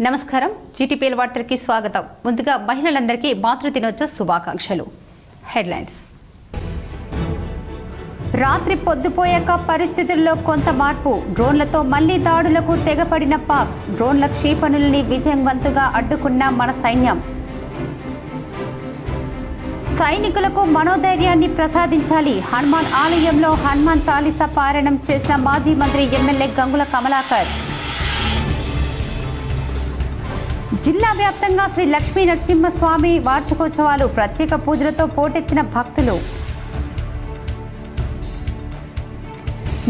నమస్కారం జీటీపీఎల్ వార్తలకి స్వాగతం. ముందుగా మహిళలందరికీ మాతృదినోత్సవ శుభాకాంక్షలు. హెడ్లైన్స్. రాత్రి పొద్దుపోయాక పరిస్థితుల్లో కొంత మార్పు. డ్రోన్లతో మళ్లీ దాడులకు తెగపడిన పాక్. డ్రోన్ల క్షిపణుల్ని విజయవంతంగా అడ్డుకున్న మన సైన్యం. సైనికులకు మనోధైర్యాన్ని ప్రసాదించాలి. హనుమాన్ ఆలయంలో హనుమాన్ చాలీసా పారాయణం చేసిన మాజీ మంత్రి ఎమ్మెల్యే గంగుల కమలాకర్. జిల్లా వ్యాప్తంగా శ్రీ లక్ష్మీ నరసింహస్వామి వార్షికోత్సవాలు. ప్రత్యేక పూజలతో పోటెత్తిన భక్తులు.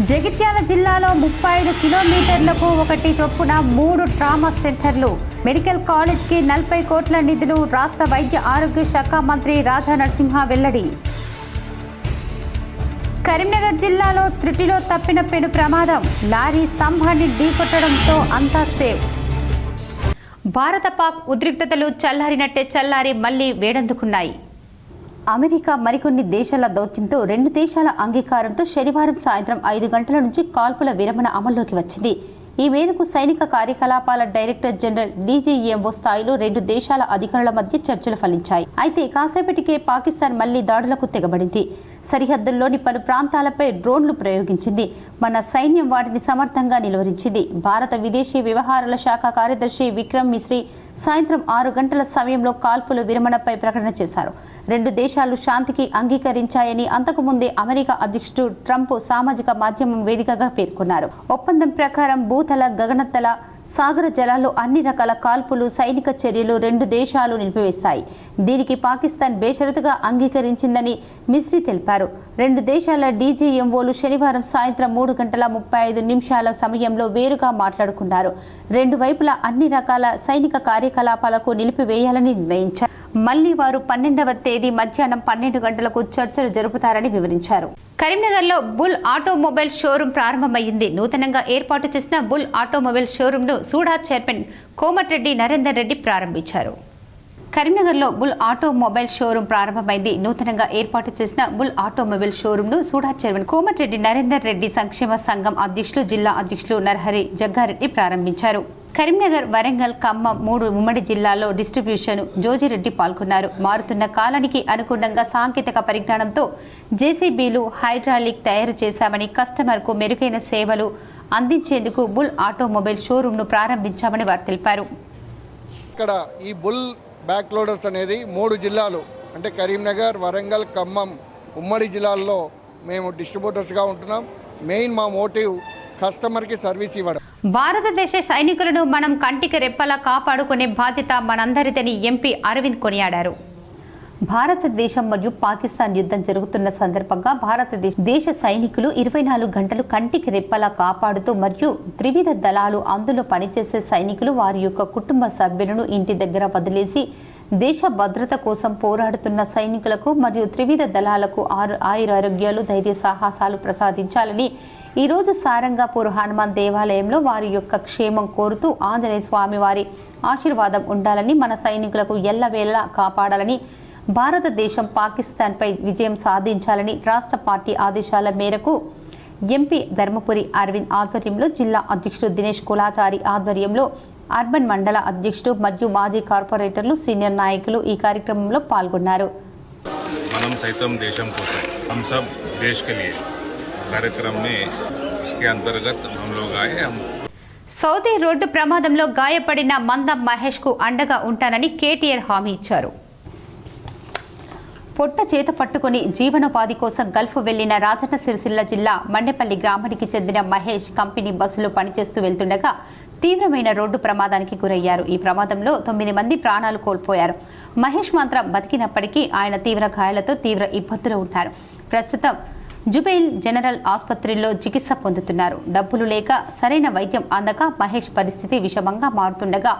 జగిత్యాల జిల్లాలో 35 కిలోమీటర్లకు ఒకటి చొప్పున 3 ట్రామా సెంటర్లు. మెడికల్ కాలేజ్కి 40 కోట్ల నిధులు. రాష్ట్ర వైద్య ఆరోగ్య శాఖ మంత్రి రాజా నరసింహ వెల్లడి. కరీంనగర్ జిల్లాలో త్రుటిలో తప్పిన పెను ప్రమాదం. లారీ స్తంభాన్ని ఢీకొట్టడంతో అంతా సేవ్. భారత పాక్ ఉద్రిక్తతలు చల్లారి మళ్లీ వేడందుకున్నాయి. అమెరికా మరికొన్ని దేశాల దౌత్యంతో 2 దేశాల అంగీకారంతో శనివారం సాయంత్రం 5 గంటల నుంచి కాల్పుల విరమణ అమల్లోకి వచ్చింది. ఈ మేరకు సైనిక కార్యకలాపాల డైరెక్టర్ జనరల్ డీజీఎంఓ స్థాయిలో 2 దేశాల అధికారుల మధ్య చర్చలు ఫలించాయి. అయితే కాసేపటికే పాకిస్తాన్ మళ్లీ దాడులకు తెగబడింది. సరిహద్దుల్లోని పలు ప్రాంతాలపై డ్రోన్లు ప్రయోగించింది. మన సైన్యం వాటిని సమర్థంగా నిలువరించింది. భారత విదేశీ వ్యవహారాల శాఖ కార్యదర్శి విక్రమ్ మిశ్రీ సాయంత్రం 6 గంటల సమయంలో కాల్పుల విరమణపై ప్రకటన చేశారు. 2 దేశాలు శాంతికి అంగీకరించాయని అంతకుముందే అమెరికా అధ్యక్షుడు ట్రంప్ సామాజిక మాధ్యమం వేదికగా పేర్కొన్నారు. ఒప్పందం ప్రకారం భూతల, గగనతల, సాగర జలాల్లో అన్ని రకాల కాల్పులు, సైనిక చర్యలు 2 దేశాలు నిలిపివేస్తాయి. దీనికి పాకిస్తాన్ బేషరతుగా అంగీకరించిందని మిస్రీ తెలిపారు. 2 దేశాల డీజీఎంఓలు శనివారం సాయంత్రం 3 గంటల 35 నిమిషాల సమయంలో వేరుగా మాట్లాడుకున్నారు. 2 వైపులా అన్ని రకాల సైనిక కార్యకలాపాలకు నిలిపివేయాలని నిర్ణయించారు. మళ్లీ వారు 12వ తేదీ మధ్యాహ్నం 12 గంటలకు చర్చలు జరుపుతారని వివరించారు. కరీంనగర్లో బుల్ ఆటోమొబైల్ షోరూం ప్రారంభమైంది. నూతనంగా ఏర్పాటు చేసిన bull automobile షోరూంను SUDA chairman Komatireddy Narender Reddy ప్రారంభించారు. కరీంనగర్లో బుల్ ఆటోమొబైల్ షోరూం ప్రారంభమైంది. నూతనంగా ఏర్పాటు చేసిన bull automobile షోరూంను SUDA chairman Komatireddy Narender Reddy సంక్షేమ సంఘం అధ్యక్షులు, జిల్లా అధ్యక్షులు నరహరి జగ్గారెడ్డి ప్రారంభించారు. కరీంనగర్, వరంగల్, ఖమ్మం 3 ఉమ్మడి జిల్లాల్లో డిస్ట్రిబ్యూషన్ జోజిరెడ్డి పాల్గొన్నారు. మారుతున్న కాలానికి అనుగుణంగా సాంకేతిక పరిజ్ఞానంతో జేసీబీలు, హైడ్రాలిక్ తయారు చేశామని, కస్టమర్కు మెరుగైన సేవలు అందించేందుకు బుల్ ఆటోమొబైల్ షోరూంను ప్రారంభించామని వారు తెలిపారు. ఇక్కడ ఈ బుల్ బ్యాక్ లోడర్స్ అనేది 3 జిల్లాలు అంటే కరీంనగర్, వరంగల్, ఖమ్మం ఉమ్మడి జిల్లాల్లో మేము డిస్ట్రిబ్యూటర్స్గా ఉంటున్నాం. మెయిన్ మా మోటివ్ కస్టమర్కి సర్వీస్ ఇవ్వడం. భారతదేశ సైనికులను మనం కంటికి రెప్పలా కాపాడుకునే బాధ్యత మనందరిదని ఎంపీ అరవింద్ కొనియాడారు. భారతదేశం మరియు పాకిస్తాన్ యుద్ధం జరుగుతున్న సందర్భంగా భారతదేశ సైనికులు 24 గంటలు కంటికి రెప్పలా కాపాడుతూ మరియు త్రివిధ దళాలు అందులో పనిచేసే సైనికులు వారి యొక్క కుటుంబ సభ్యులను ఇంటి దగ్గర వదిలేసి దేశ భద్రత కోసం పోరాడుతున్న సైనికులకు మరియు త్రివిధ దళాలకు ఆయురారోగ్యాలు, ధైర్య సాహసాలు ప్రసాదించాలని ఈరోజు సారంగాపూర్ హనుమాన్ దేవాలయంలో వారి యొక్క క్షేమం కోరుతూ ఆంజనేయ స్వామి వారి ఆశీర్వాదం ఉండాలని, మన సైనికులకు ఎల్లవేళలా కాపాడాలని, భారతదేశం పాకిస్తాన్పై విజయం సాధించాలని రాష్ట్ర పార్టీ ఆదేశాల మేరకు ఎంపీ ధర్మపురి అరవింద్ ఆధ్వర్యంలో, జిల్లా అధ్యక్షుడు దినేష్ కులాచారి ఆధ్వర్యంలో అర్బన్ మండల అధ్యక్షుడు మరియు మాజీ కార్పొరేటర్లు, సీనియర్ నాయకులు ఈ కార్యక్రమంలో పాల్గొన్నారు. మనం సైతం దేశం కోసం हम सब देश के लिए कार्यक्रम में इसके अंतर्गत हम लोग आए. సౌదీ రోడ్డు ప్రమాదంలో గాయపడిన మందం మహేష్ కు అండగా ఉంటానని కేటీఆర్ హామీ ఇచ్చారు. పొట్ట చేత పట్టుకుని జీవనోపాధి కోసం గల్ఫ్ వెళ్లిన రాజన్న సిరిసిల్ల జిల్లా మండేపల్లి గ్రామానికి చెందిన మహేష్ కంపెనీ బస్సులో పనిచేస్తూ వెళ్తుండగా తీవ్రమైన రోడ్డు ప్రమాదానికి గురయ్యారు. ఈ ప్రమాదంలో 9 మంది ప్రాణాలు కోల్పోయారు. మహేష్ మాత్రం బతికినప్పటికీ ఆయన తీవ్ర గాయాలతో తీవ్ర ఇబ్బందులు ఉన్నారు. ప్రస్తుతం జుబైల్ జనరల్ ఆసుపత్రిలో చికిత్స పొందుతున్నారు. డబ్బులు లేక సరైన వైద్యం అందక మహేష్ పరిస్థితి విషమంగా మారుతుండగా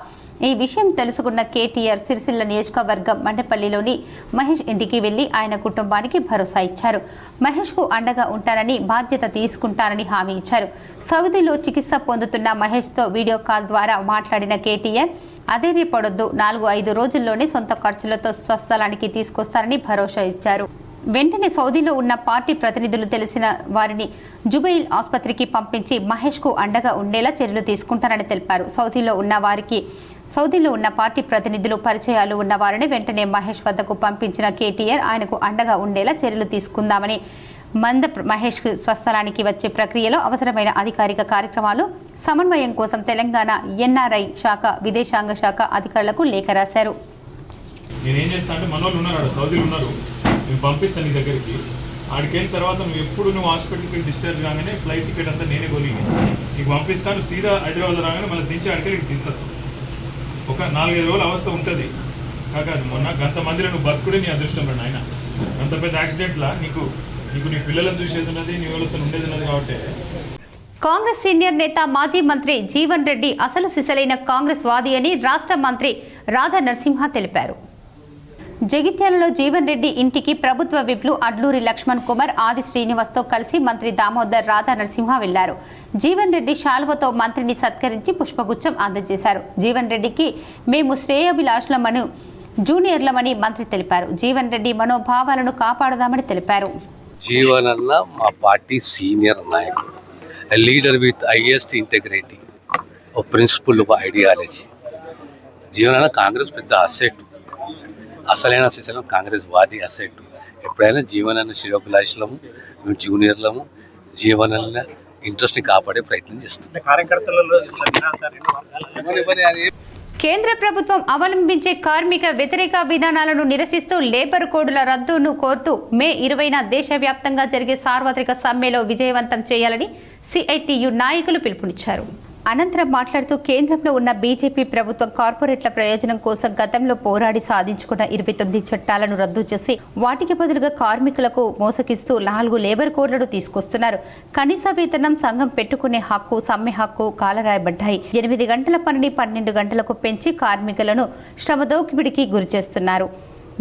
ఈ విషయం తెలుసుకున్న కేటీఆర్ సిరిసిల్ల నియోజకవర్గం మండపల్లిలోని మహేష్ ఇంటికి వెళ్లి ఆయన కుటుంబానికి భరోసా ఇచ్చారు. మహేష్ కు అండగా ఉంటానని, బాధ్యత తీసుకుంటానని హామీ ఇచ్చారు. సౌదీలో చికిత్స పొందుతున్న మహేష్ తో వీడియో కాల్ ద్వారా మాట్లాడిన కేటీఆర్ అధైర్యపడొద్దు, 4-5 రోజుల్లోనే సొంత ఖర్చులతో స్వస్థలానికి తీసుకొస్తారని భరోసా ఇచ్చారు. వెంటనే సౌదీలో ఉన్న పార్టీ ప్రతినిధులు తెలిసిన వారిని జుబైల్ ఆసుపత్రికి పంపించి మహేష్ కు అండగా ఉండేలా చర్యలు తీసుకుంటారని తెలిపారు. సౌదీలో ఉన్న వారికి సౌదీలో ఉన్న పార్టీ ప్రతినిధులు పరిచయాలు ఉన్న వారిని వెంటనే మహేష్ వద్దకు పంపించిన కేటీఆర్ ఆయనకు అండగా ఉండేలా చర్యలు తీసుకుందామని మహేష్ స్వస్థలానికి వచ్చే ప్రక్రియలో అవసరమైన అధికారిక కార్యక్రమాలు సమన్వయం కోసం తెలంగాణ ఎన్ఆర్ఐ శాఖ విదేశాంగ శాఖ అధికారులకు లేఖ రాశారు. నేనేం చేస్తా అంటే మనోళ్ళు ఉన్నారు, సౌదీలు ఉన్నారు, నేను పంపిస్తాను నీ దగ్గరికి. ఆడికి వెళ్ళిన తర్వాత నువ్వు హాస్పిటల్కి డిశ్చార్జ్ కాగానే ఫ్లైట్ టికెట్ అంతా నేనే కొని నీకు పంపిస్తాను. సీదా హైదరాబాద్ రాగానే మళ్ళీ దించి ఆడికి ఇక్కడికి తీసుకొస్తాను. ఒక 4-5 రోజుల అవస్థ ఉంటుంది కాక మొన్న గంతమందిలో నువ్వు బతుకుడే నీ అదృష్టం రండి. ఆయన అంత పెద్ద యాక్సిడెంట్లా నీకు నీ పిల్లలను చూసేది ఉన్నది, నీ వాళ్ళతో ఉండేది ఉన్నది. కాబట్టి కాంగ్రెస్ సీనియర్ నేత మాజీ మంత్రి జీవన్ రెడ్డి అసలు సిసలైన కాంగ్రెస్ వాది అని రాష్ట్ర మంత్రి రాజా నరసింహ తెలిపారు. జగిత్యాలలో జీవన్ రెడ్డి ఇంటికి ప్రభుత్వ విప్లు అడ్లూరి లక్ష్మణ్ కుమార్, ఆది శ్రీనివాస్తో కలిసి మంత్రి దామోదర్ రాజా నరసింహ వెళ్లారు. జీవన్ రెడ్డి శాల్వతో మంత్రిని సత్కరించి పుష్పగుచ్చం అందజేశారు. జీవన్ రెడ్డికి మేము శ్రేయోభిలాషులమని జూనియర్లమని మంత్రి తెలిపారు. జీవన్ రెడ్డి మనోభావాలను కాపాడదామని తెలిపారు. జీవన్ అన్న మా పార్టీ సీనియర్ నాయకుడు, లీడర్ విత్ హైయెస్ట్ ఇంటెగ్రిటీ, ఓ ప్రిన్సిపల్, ఒక ఐడియాలజీ. జీవన్ అన్న కాంగ్రెస్ పెద్ద అసెట్, అసలైన సిసలం కాంగ్రెస్ వాది అసెట్. ఎప్పుడైనా జీవన్ అన్న శ్రేయోభిలాషులము, మేము జూనియర్లము. జీవన్ అన్న ఇంట్రెస్ట్ని కాపాడే ప్రయత్నం చేస్తున్నాం. కేంద్ర ప్రభుత్వం అవలంబించే కార్మిక వ్యతిరేక విధానాలను నిరసిస్తూ లేబర్ కోడ్ల రద్దును కోరుతూ మే 20న దేశవ్యాప్తంగా జరిగే సార్వత్రిక సమ్మెలో విజయవంతం చేయాలని సిఐటియు నాయకులు పిలుపునిచ్చారు. అనంతరం మాట్లాడుతూ కేంద్రంలో ఉన్న బీజేపీ ప్రభుత్వం కార్పొరేట్ల ప్రయోజనం కోసం గతంలో పోరాడి సాధించుకున్న 29 చట్టాలను రద్దు చేసి వాటికి బదులుగా కార్మికులకు మోసగిస్తూ 4 లేబర్ కోడ్లను తీసుకొస్తున్నారు. కనీస వేతనం, సంఘం పెట్టుకునే హక్కు, సమ్మె హక్కు కాలరాయబడ్డాయి. 8 గంటల పనిని 12 గంటలకు పెంచి కార్మికులను శ్రమదోపిడికి గురిచేస్తున్నారు.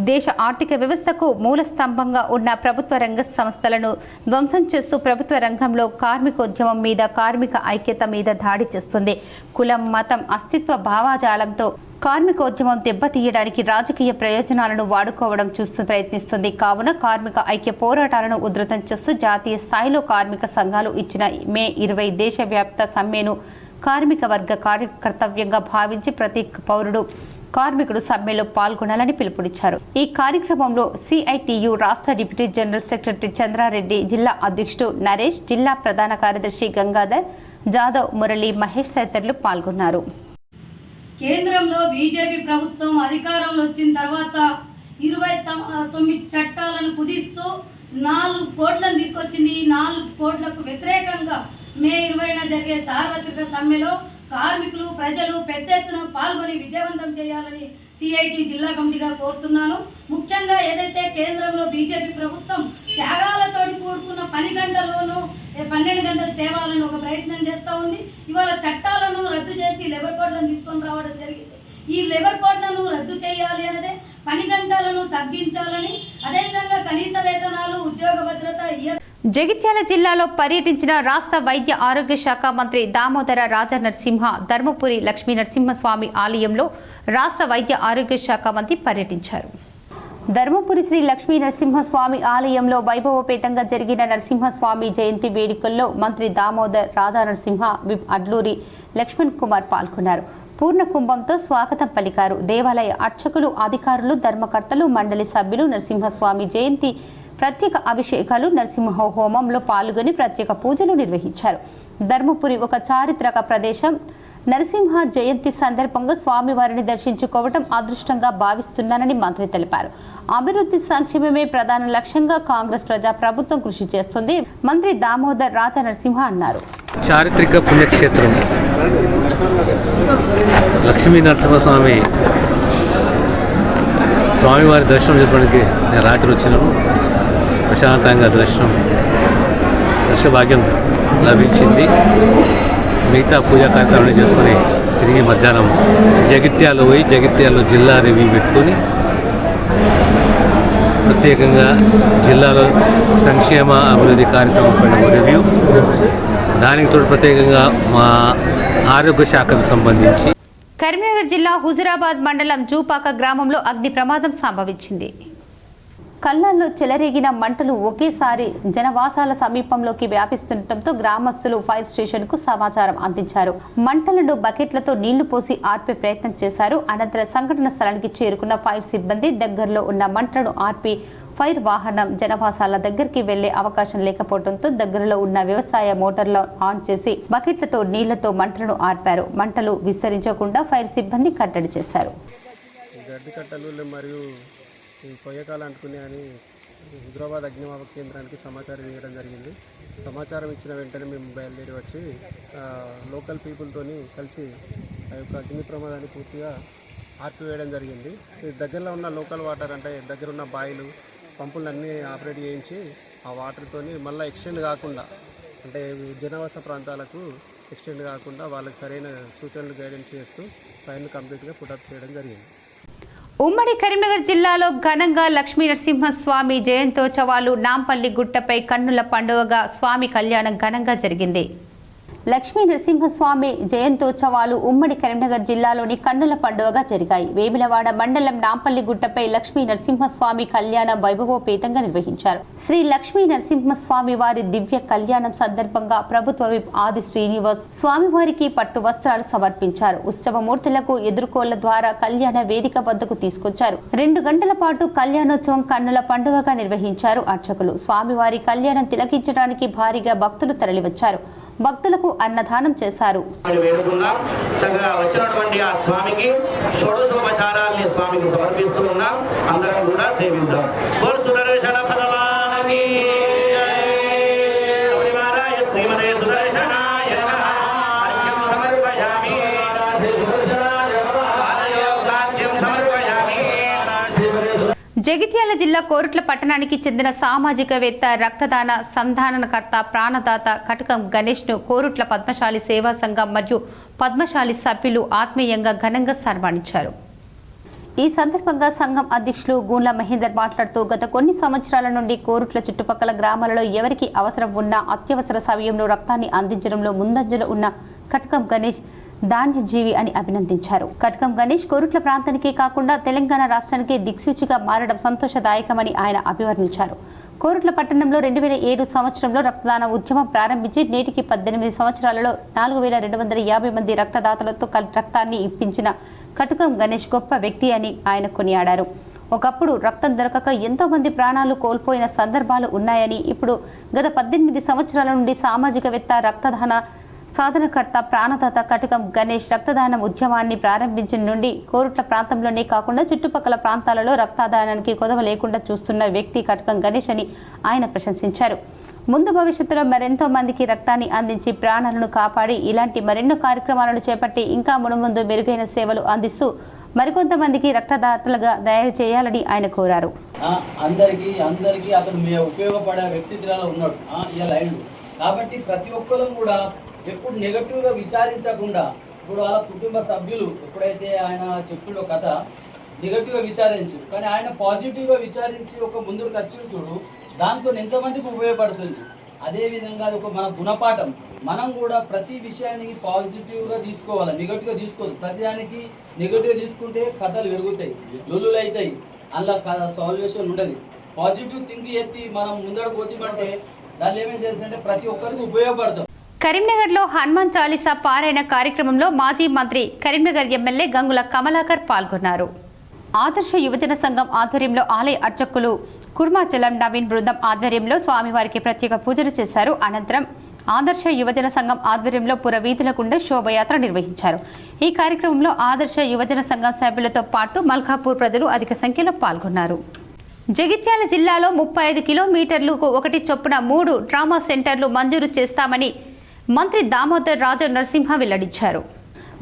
దేశ ఆర్థిక వ్యవస్థకు మూల స్తంభంగా ఉన్న ప్రభుత్వ రంగ సంస్థలను ధ్వంసం చేస్తూ ప్రభుత్వ రంగంలో కార్మికోద్యమం మీద, కార్మిక ఐక్యత మీద దాడి చేస్తుంది. కులం, మతం, అస్తిత్వ భావజాలంతో కార్మికోద్యమం దెబ్బతీయడానికి రాజకీయ ప్రయోజనాలను వాడుకోవడం ప్రయత్నిస్తుంది. కావున కార్మిక ఐక్య పోరాటాలను ఉధృతం చేస్తూ జాతీయ స్థాయిలో కార్మిక సంఘాలు ఇచ్చిన మే 20 దేశవ్యాప్త సమ్మెను కార్మిక వర్గ కర్తవ్యంగా భావించి ప్రతి పౌరుడు కార్మికుడు సమ్మెలో పాల్గొనాలని పిలుపునిచ్చారు. ఈ కార్యక్రమంలో సిఐటియు రాష్ట్ర డిప్యూటీ జనరల్ సెక్రటరీ చంద్రారెడ్డి, జిల్లా అధ్యక్షుడు నరేష్, జిల్లా ప్రధాన కార్యదర్శి గంగాధర్, జాదవ్, మురళి, మహేష్ తదితరులు పాల్గొన్నారు. కేంద్రంలో బీజేపీ ప్రభుత్వం అధికారంలో వచ్చిన తర్వాత 29 చట్టాలను కుదిస్తూ 4 కోడ్లను తీసుకొచ్చింది. ఈ 4 కోడ్లకు వ్యతిరేకంగా మే 20న జరిగే సార్వత్రిక సమ్మెలో కార్మికులు, ప్రజలు పెద్ద ఎత్తున పాల్గొని విజయవంతం చేయాలని సిఐటి జిల్లా కమిటీగా కోరుతున్నాను. ముఖ్యంగా ఏదైతే కేంద్రంలో బీజేపీ ప్రభుత్వం త్యాగాలతోటి కూడుకున్న 10 గంటలను 12 గంటలు తేవాలని ఒక ప్రయత్నం చేస్తూ ఉంది. ఇవాళ చట్టాలను రద్దు చేసి లేబర్ కోడ్లను తీసుకొని రావడం జరిగింది. ఈ లేబర్ కోడ్లను రద్దు చేయాలి అనేది, 10 గంటలను తగ్గించాలని, అదేవిధంగా కనీస వేతనాలు, ఉద్యోగ భద్రత. జగిత్యాల జిల్లాలో పర్యటించిన రాష్ట్ర వైద్య ఆరోగ్య శాఖ మంత్రి దామోదర రాజా నరసింహ ధర్మపురి లక్ష్మీ నరసింహస్వామి ఆలయంలో రాష్ట్ర వైద్య ఆరోగ్య శాఖ మంత్రి పర్యటించారు. ధర్మపురి శ్రీ లక్ష్మీ నరసింహస్వామి ఆలయంలో వైభవపేతంగా జరిగిన నరసింహస్వామి జయంతి వేడుకల్లో మంత్రి దామోదర్ రాజా నరసింహ, విప్ అడ్లూరి లక్ష్మణ్ కుమార్ పాల్గొన్నారు. పూర్ణ కుంభంతో స్వాగతం పలికారు. దేవాలయ అర్చకులు, అధికారులు, ధర్మకర్తలు, మండలి సభ్యులు నరసింహస్వామి జయంతి ప్రత్యేక అభిషేకాలు, నరసింహ హోమంలో పాల్గొని ప్రత్యేక పూజలు నిర్వహించారు. ధర్మపురి ఒక చారిత్రక ప్రదేశం. నరసింహ జయంతి సందర్భంగా స్వామివారిని దర్శించుకోవడం అదృష్టంగా భావిస్తున్నానని మంత్రి తెలిపారు. అభివృద్ధి సంక్షేమమే ప్రధాన లక్ష్యంగా కాంగ్రెస్ ప్రజా ప్రభుత్వం కృషి చేస్తుంది మంత్రి దామోదర్ రాజా నరసింహ అన్నారు. చారిత్రక పుణ్యక్షేత్రం లక్ష్మీ నరసింహస్వామి స్వామివారి దర్శనం చేసుకోవడానికి నేను రాత్రి వచ్చినాను. ప్రశాంతంగా దర్శభాగ్యం లభించింది. మిగతా పూజా కార్యక్రమాలు చేసుకొని తిరిగి మధ్యాహ్నం జగిత్యాల పోయి జగిత్యాలలో జిల్లా రివ్యూ పెట్టుకొని ప్రత్యేకంగా జిల్లాలో సంక్షేమ అభివృద్ధి కార్యక్రమం పైన రివ్యూ, దానికి తోడు ప్రత్యేకంగా మా ఆరోగ్య శాఖకు సంబంధించి. కరీంనగర్ జిల్లా హుజురాబాద్ మండలం జూపాక గ్రామంలో అగ్ని ప్రమాదం సంభవించింది. కళ్ళల్లో చెలరేగిన మంటలు ఒకేసారి జనవాసాల సమీపంలోకి వ్యాపిస్తుండటంతో గ్రామస్తులు ఫైర్ స్టేషన్కు సమాచారం అందించారు. మంటలను బకెట్లతో నీళ్లు పోసి ఆర్పే ప్రయత్నం చేశారు. అనంతరం సంఘటన స్థలానికి చేరుకున్న ఫైర్ సిబ్బంది దగ్గరలో ఉన్న మంటలను ఆర్పి ఫైర్ వాహనం జనవాసాల దగ్గరికి వెళ్లే అవకాశం లేకపోవడంతో దగ్గరలో ఉన్న వ్యవసాయ మోటార్లు ఆన్ చేసి బకెట్లతో నీళ్లతో మంటలను ఆర్పారు. మంటలు విస్తరించకుండా ఫైర్ సిబ్బంది కట్టడి చేశారు. గడ్డి కట్టలు మరియు ఈ కొయ్యకాలు అంటుకునే అని హైదరాబాద్ అగ్నిమాపక కేంద్రానికి సమాచారం ఇవ్వడం జరిగింది. సమాచారం ఇచ్చిన వెంటనే మేము బయలుదేరి వచ్చి లోకల్ పీపుల్తోని కలిసి ఆ యొక్క అగ్ని ప్రమాదాన్ని పూర్తిగా ఆర్పివేయడం జరిగింది. దగ్గరలో ఉన్న లోకల్ వాటర్ అంటే దగ్గర ఉన్న బాయిలు పంపులన్నీ ఆపరేట్ చేయించి ఆ వాటర్తోని మళ్ళీ ఎక్స్టెండ్ కాకుండా అంటే జనవాస ప్రాంతాలకు ఎక్స్టెండ్ కాకుండా వాళ్ళకి సరైన సూచనలు గైడెన్స్ చేస్తూ ఫైర్ను కంప్లీట్గా పుటప్ చేయడం జరిగింది. ఉమ్మడి కరీంనగర్ జిల్లాలో ఘనంగా లక్ష్మీ నరసింహస్వామి జయంతోత్సవాలు నాంపల్లి గుట్టపై కన్నుల పండుగగా స్వామి కళ్యాణం ఘనంగా జరిగింది. లక్ష్మీ నరసింహస్వామి జయంతోత్సవాలు ఉమ్మడి కరీంనగర్ జిల్లాలోని కన్నుల పండుగగా జరిగాయి. వేములవాడ మండలం నాంపల్లి గుట్టపై లక్ష్మీ నరసింహస్వామి కళ్యాణం వైభవోపేతంగా నిర్వహించారు. శ్రీ లక్ష్మీ నరసింహస్వామి వారి దివ్య కళ్యాణం సందర్భంగా ప్రభుత్వ విప్ ఆది శ్రీనివాస్ స్వామివారికి పట్టు వస్త్రాలు సమర్పించారు. ఉత్సవమూర్తులకు ఎదుర్కోళ్ల ద్వారా కళ్యాణ వేదిక వద్దకు తీసుకొచ్చారు. 2 గంటల పాటు కళ్యాణోత్సవం కన్నుల పండుగగా నిర్వహించారు అర్చకులు. స్వామివారి కళ్యాణం తిలకించడానికి భారీగా భక్తులు తరలివచ్చారు. భక్తులకు అన్నదానం చేశారు. చక్కగా వచ్చినటువంటి ఆ స్వామికి షోడశోపచారాల్ని స్వామికి సమర్పిస్తూ ఉన్నాం. అందరం కూడా సేవిద్దాం. సుదర్శన ఫలవానకి శ్రీమతే సుదర్శనాయ సమర్పయామి జగిత్యాల జిల్లా కోరుట్ల పట్టణానికి చెందిన సామాజికవేత్త రక్తదాన సంధానకర్త ప్రాణదాత కటకం గణేష్ ను కోరుట్ల పద్మశాలి సేవా సంఘం మరియు పద్మశాలి సభ్యులు ఆత్మీయంగా ఘనంగా సన్మానించారు. ఈ సందర్భంగా సంఘం అధ్యక్షులు గూండ్ల మహేందర్ మాట్లాడుతూ గత కొన్ని సంవత్సరాల నుండి కోరుట్ల చుట్టుపక్కల గ్రామాలలో ఎవరికి అవసరం ఉన్నా అత్యవసర సమయంలో రక్తాన్ని అందించడంలో ముందంజలో ఉన్న కటకం గణేష్ ధాన్యజీవి అని అభినందించారు. కటకం గణేష్ కోరుట్ల ప్రాంతానికే కాకుండా తెలంగాణ రాష్ట్రానికి దిక్సూచిగా మారడం సంతోషదాయకమని ఆయన అభివర్ణించారు. కోరుట్ల పట్టణంలో 2007 సంవత్సరంలో రక్తదాన ఉద్యమం ప్రారంభించి నేటికి 18 సంవత్సరాలలో 4250 మంది రక్తదాతలతో రక్తాన్ని ఇప్పించిన కటకం గణేష్ గొప్ప వ్యక్తి అని ఆయన కొనియాడారు. ఒకప్పుడు రక్తం దొరకక ఎంతో మంది ప్రాణాలు కోల్పోయిన సందర్భాలు ఉన్నాయని, ఇప్పుడు గత 18 సంవత్సరాల నుండి సామాజికవేత్త రక్తదాన సాధనకర్త ప్రాణదాత కటకం గణేష్ రక్తదానం ఉద్యమాన్ని ప్రారంభించిన నుండి కోరుట్ల ప్రాంతంలోనే కాకుండా చుట్టుపక్కల ప్రాంతాలలో రక్తదానానికి కొదవ లేకుండా చూస్తున్న వ్యక్తి కటకం గణేష్ అని ఆయన ప్రశంసించారు. ముందు భవిష్యత్తులో మరెంతో మందికి రక్తాన్ని అందించి ప్రాణాలను కాపాడి ఇలాంటి మరెన్నో కార్యక్రమాలను చేపట్టి ఇంకా మునుముందు మెరుగైన సేవలు అందిస్తూ మరికొంతమందికి రక్తదాతలుగా తయారు చేయాలని ఆయన కోరారు. అందరికీ అతను ఉపయోగపడే వ్యక్తిత్వాలు ఉన్నాడు కాబట్టి ప్రతి ఒక్కరు కూడా ఎప్పుడు నెగటివ్గా విచారించకుండా ఇప్పుడు వాళ్ళ కుటుంబ సభ్యులు ఎప్పుడైతే ఆయన చెప్పిన కథ నెగటివ్గా విచారించు కానీ ఆయన పాజిటివ్గా విచారించి ఒక ముందుకు వచ్చి చూడు దాంతో ఎంతమందికి ఉపయోగపడుతుంది. అదేవిధంగా అది ఒక మన గుణపాఠం. మనం కూడా ప్రతి విషయానికి పాజిటివ్గా తీసుకోవాలి, నెగటివ్గా తీసుకోవద్దు. ప్రతిదానికి నెగటివ్గా తీసుకుంటే కథలు పెరుగుతాయి, లొల్లులు అవుతాయి, అందులో సాల్వేషన్ ఉండదు. పాజిటివ్ థింక్ ఎత్తి మనం ముందరకు పోతామంటే దానిలో ఏమేమి తెలుసు అంటే ప్రతి ఒక్కరికి ఉపయోగపడతాం. కరీంనగర్లో హనుమాన్ చాలీసా పారాయణ కార్యక్రమంలో మాజీ మంత్రి కరీంనగర్ ఎమ్మెల్యే గంగుల కమలాకర్ పాల్గొన్నారు. ఆదర్శ యువజన సంఘం ఆధ్వర్యంలో ఆలయ అర్చకులు కుర్మాచలం నవీన్ బృందం ఆధ్వర్యంలో స్వామివారికి ప్రత్యేక పూజలు చేశారు. అనంతరం ఆదర్శ యువజన సంఘం ఆధ్వర్యంలో పురవీధుల గుండా శోభయాత్ర నిర్వహించారు. ఈ కార్యక్రమంలో ఆదర్శ యువజన సంఘం సభ్యులతో పాటు మల్కాపూర్ ప్రజలు అధిక సంఖ్యలో పాల్గొన్నారు. జగిత్యాల జిల్లాలో 35 కిలోమీటర్లకు 1 చొప్పున 3 ట్రామా సెంటర్లు మంజూరు చేస్తామని మంత్రి దామోదర్ రాజ నరసింహ వెల్లడించారు.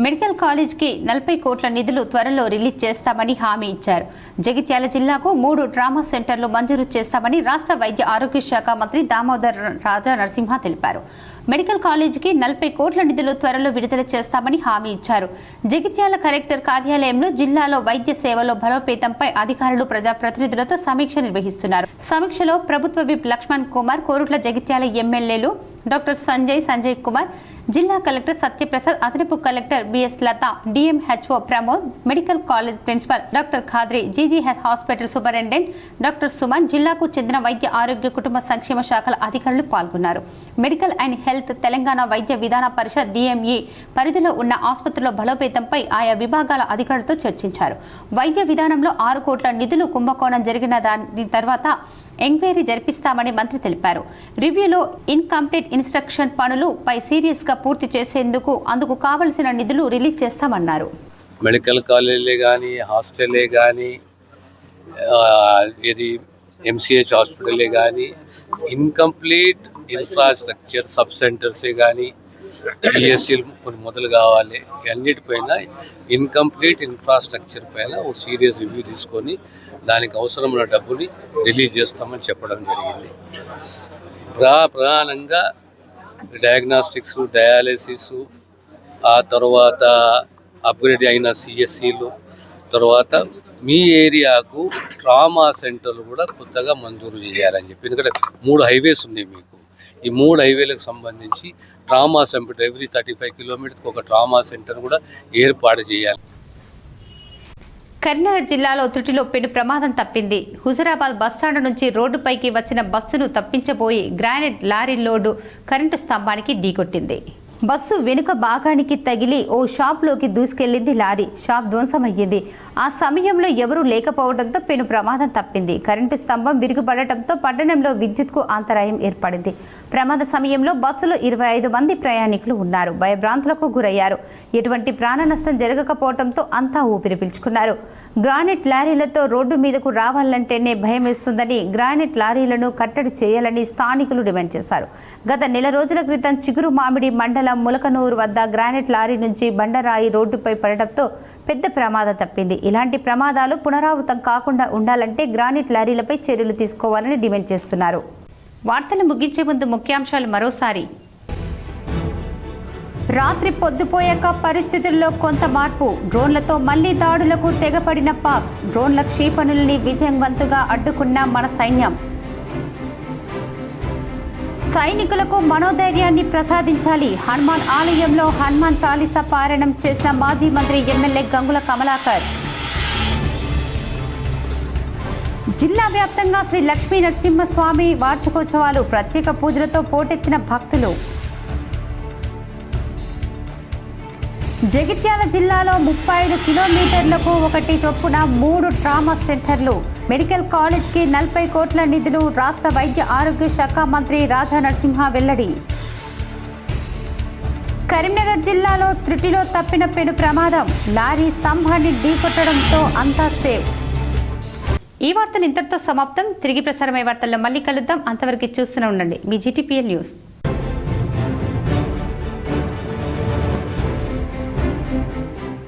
మెడికల్ కాలేజ్కి 40 కోట్ల నిధులు త్వరలో రిలీజ్ చేస్తామని హామీ ఇచ్చారు. జగిత్యాల జిల్లాకు 3 ట్రామా సెంటర్లు మంజూరు చేస్తామని రాష్ట్ర వైద్య ఆరోగ్య శాఖ మంత్రి దామోదర్ రాజ నరసింహ తెలిపారు. మెడికల్ కాలేజీకి 40 కోట్ల నిధులు త్వరలో విడుదల చేస్తామని హామీ ఇచ్చారు. జగిత్యాల కలెక్టర్ కార్యాలయంలో జిల్లాలో వైద్య సేవలో బలోపేతంపై అధికారులు ప్రజాప్రతినిధులతో సమీక్ష నిర్వహిస్తున్నారు. సమీక్షలో ప్రభుత్వ విప్ లక్ష్మణ్ కుమార్, కోరుట్ల జగిత్యాల ఎమ్మెల్యేలు డాక్టర్ సంజయ్ కుమార్, జిల్లా కలెక్టర్ సత్యప్రసాద్, అదనపు collector BS Latha, DMHO Pramod, medical college principal doctor Khadri, GGH hospital superintendent doctor Suman, జిల్లాకు చెందిన వైద్య ఆరోగ్య కుటుంబ సంక్షేమ శాఖల అధికారులు పాల్గొన్నారు. మెడికల్ అండ్ హెల్త్ తెలంగాణ వైద్య విధాన పరిషత్ డిఎంఈ పరిధిలో ఉన్న ఆసుపత్రుల బలోపేతంపై ఆయా విభాగాల అధికారులతో చర్చించారు. వైద్య విధానంలో 6 కోట్ల నిధులు కుంభకోణం జరిగిన దాని తర్వాత ఎంక్వైరీ జరిపిస్తామని మంత్రి తెలిపారు. రివ్యూలో ఇన్కంప్లీట్ ఇన్స్ట్రక్షన్ పనులు పై సీరియస్ గా పూర్తి చేసేందుకు అందుకు కావలసిన నిధులు రిలీజ్ చేస్తామన్నారు. మెడికల్ కాలేజీలే కానీ, హాస్టల్లే కానీ, ఇది ఎంసీహెచ్ హాస్పిటలే కానీ, ఇన్కంప్లీట్ ఇన్ఫ్రాస్ట్రక్చర్ సబ్ సెంటర్సే కానీ, పిఎస్సీలు కొన్ని మొదలు కావాలి. అన్నిటిపైన ఇన్కంప్లీట్ ఇన్ఫ్రాస్ట్రక్చర్ పైన ఓ సీరియస్ రివ్యూ తీసుకొని దానికి అవసరమైన డబ్బుని రిలీజ్ చేస్తామని చెప్పడం జరిగింది. ప్రధానంగా డయాగ్నాస్టిక్స్, డయాలసిస్, ఆ తర్వాత అప్గ్రేడ్ అయిన సిఎస్సీలు, తర్వాత మీ ఏరియాకు ట్రామా సెంటర్లు కూడా కొత్తగా మంజూరు చేయాలని చెప్పి, ఎందుకంటే 3 హైవేస్ ఉన్నాయి మీకు. ఈ 3 హైవేలకు సంబంధించి ట్రామా సెంటర్ ఎవ్రీ 35 కిలోమీటర్కి ఒక ట్రామా సెంటర్ కూడా ఏర్పాటు చేయాలి. కరీంనగర్ జిల్లాలో త్రుటిలో పెను ప్రమాదం తప్పింది. హుజురాబాద్ బస్టాండ్ నుంచి రోడ్డుపైకి వచ్చిన బస్సును తప్పించబోయి గ్రానైట్ లారీ లోడు కరెంటు స్తంభానికి ఢీకొట్టింది. బస్సు వెనుక భాగానికి తగిలి ఓ షాప్లోకి దూసుకెళ్లింది లారీ. షాప్ ధ్వంసమయ్యింది. ఆ సమయంలో ఎవరూ లేకపోవడంతో పెను ప్రమాదం తప్పింది. కరెంటు స్తంభం విరిగిపడటంతో పట్టణంలో విద్యుత్కు అంతరాయం ఏర్పడింది. ప్రమాద సమయంలో బస్సులో 25 మంది ప్రయాణికులు ఉన్నారు. భయభ్రాంతులకు గురయ్యారు. ఎటువంటి ప్రాణ నష్టం జరగకపోవడంతో అంతా ఊపిరి పీల్చుకున్నారు. గ్రానైట్ లారీలతో రోడ్డు మీదకు రావాలంటేనే భయం వేస్తుందని, గ్రానైట్ లారీలను కట్టడి చేయాలని స్థానికులు డిమాండ్ చేశారు. గత నెల రోజుల క్రితం చిగురు మామిడి మండలం ములకనూరు వద్ద గ్రానైట్ లారీ నుంచి బండరాయి రోడ్డుపై పడటంతో పెద్ద ప్రమాదం తప్పింది. ఇలాంటి ప్రమాదాలు పునరావృతం కాకుండా ఉండాలంటే గ్రానైట్ లారీలపై చర్యలు తీసుకోవాలని డిమాండ్ చేస్తున్నారు. వార్తలు ముగించే ముందు ముఖ్యాంశాలు మరోసారి. రాత్రి పొద్దుపోయాక పరిస్థితుల్లో కొంత మార్పు. డ్రోన్లతో మళ్లీ దాడులకు తెగపడిన పాక్. డ్రోన్ల క్షిపణుల్ని విజయవంతంగా అడ్డుకున్న మన సైన్యం. సైనికులకు మనోధైర్యాన్ని ప్రసాదించాలి. హనుమాన్ ఆలయంలో హనుమాన్ చాలీసా పారాయణం చేసిన మాజీ మంత్రి ఎమ్మెల్యే గంగుల కమలాకర్. జిల్లా వ్యాప్తంగా శ్రీ లక్ష్మీ నరసింహస్వామి వార్షికోత్సవాలు. ప్రత్యేక పూజలతో పోటెత్తిన భక్తులు. జగిత్యాల జిల్లాలో 35 కిలోమీటర్లకు ఒకటి చొప్పున 3 ట్రామా సెంటర్లు. మెడికల్ కాలేజ్కి 40 కోట్ల నిధులు. రాష్ట్ర వైద్య ఆరోగ్య శాఖ మంత్రి రాజా నరసింహ వెల్లడి. కరీంనగర్ జిల్లాలో త్రుటిలో తప్పిన పెను ప్రమాదం. లారీ స్తంభాన్ని ఢీకొట్టడంతో అంతా సేవ్. ఈ వార్తలు ఇంతటితో సమాప్తం. తిరిగి ప్రసారమయ్యే వార్తల్లో మళ్ళీ కలుద్దాం. అంతవరకు చూస్తూనే ఉండండి మీ GTPL న్యూస్.